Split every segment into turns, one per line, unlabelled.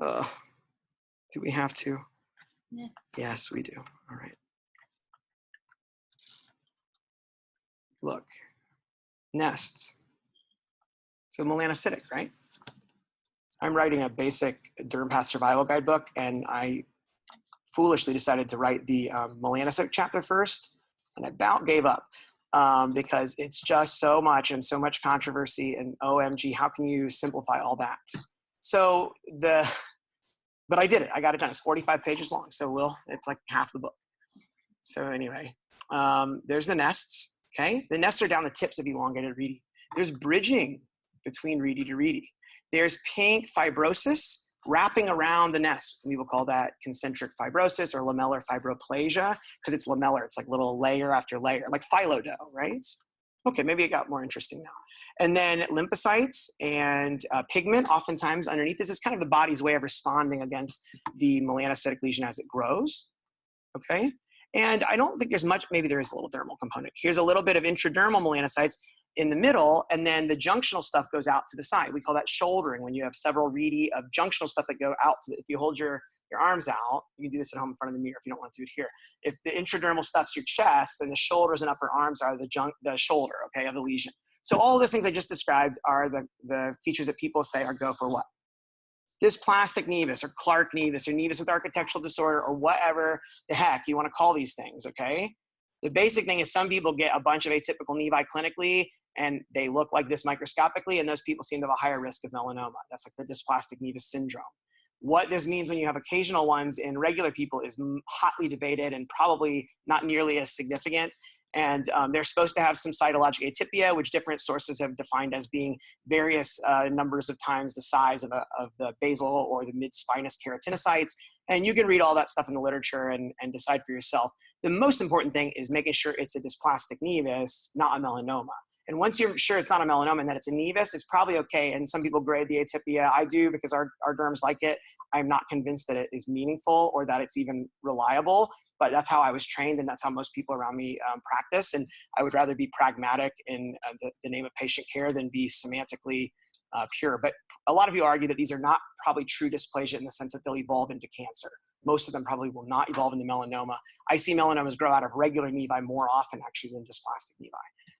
Do we have to?
Yeah.
Yes, we do. All right. Look, nests. So melanocytic, right? So I'm writing a basic derm path survival guidebook, and I foolishly decided to write the melanocytic chapter first, and I about gave up because it's just so much and so much controversy, and OMG, how can you simplify all that? So but I did it. I got it done. It's 45 pages long, so it's like half the book. So anyway, there's the nests. Okay, the nests are down the tips of elongated reedy. There's bridging between reedy to reedy. There's pink fibrosis wrapping around the nest. Some people call that concentric fibrosis or lamellar fibroplasia because it's lamellar. It's like little layer after layer, like phyllo dough, right? Okay, maybe it got more interesting now. And then lymphocytes and pigment, oftentimes underneath. This is kind of the body's way of responding against the melanocytic lesion as it grows, okay? And I don't think there's much, maybe there is a little dermal component. Here's a little bit of intradermal melanocytes in the middle, and then the junctional stuff goes out to the side. We call that shouldering when you have several reedy of junctional stuff that go out to if you hold your arms out, you can do this at home in front of the mirror if you don't want to do it here. If the intradermal stuff's your chest, then the shoulders and upper arms are the shoulder, okay, of the lesion. So all those things I just described are the features that people say are go for what? Dysplastic nevus or Clark nevus or nevus with architectural disorder or whatever the heck you want to call these things, okay? The basic thing is some people get a bunch of atypical nevi clinically and they look like this microscopically, and those people seem to have a higher risk of melanoma. That's like the dysplastic nevus syndrome. What this means when you have occasional ones in regular people is hotly debated and probably not nearly as significant. And they're supposed to have some cytologic atypia, which different sources have defined as being various numbers of times the size of the basal or the mid-spinous keratinocytes. And you can read all that stuff in the literature and decide for yourself. The most important thing is making sure it's a dysplastic nevus, not a melanoma. And once you're sure it's not a melanoma and that it's a nevus, it's probably okay. And some people grade the atypia. I do because our derms like it. I'm not convinced that it is meaningful or that it's even reliable, but that's how I was trained and that's how most people around me practice. And I would rather be pragmatic in the name of patient care than be semantically pure. But a lot of you argue that these are not probably true dysplasia in the sense that they'll evolve into cancer. Most of them probably will not evolve into melanoma. I see melanomas grow out of regular nevi more often actually than dysplastic nevi.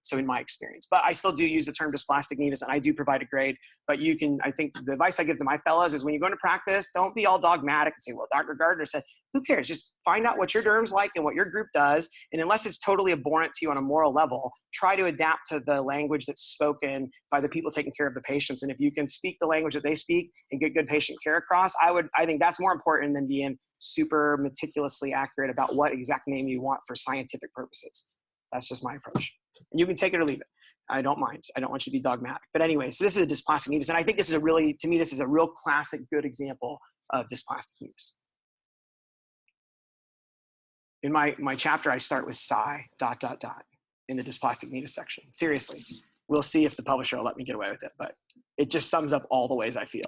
So in my experience, but I still do use the term dysplastic nevus and I do provide a grade, but you can, I think the advice I give to my fellows is when you go into practice, don't be all dogmatic and say, well, Dr. Gardner said, who cares? Just find out what your derm's like and what your group does. And unless it's totally abhorrent to you on a moral level, try to adapt to the language that's spoken by the people taking care of the patients. And if you can speak the language that they speak and get good patient care across, I think that's more important than being super meticulously accurate about what exact name you want for scientific purposes. That's just my approach. And you can take it or leave it. I don't mind. I don't want you to be dogmatic. But anyway, so this is a dysplastic nevus. And I think this is a really, to me, this is a real classic good example of dysplastic nevus. In my chapter, I start with psi ... in the dysplastic nevus section. Seriously, we'll see if the publisher will let me get away with it, but it just sums up all the ways I feel.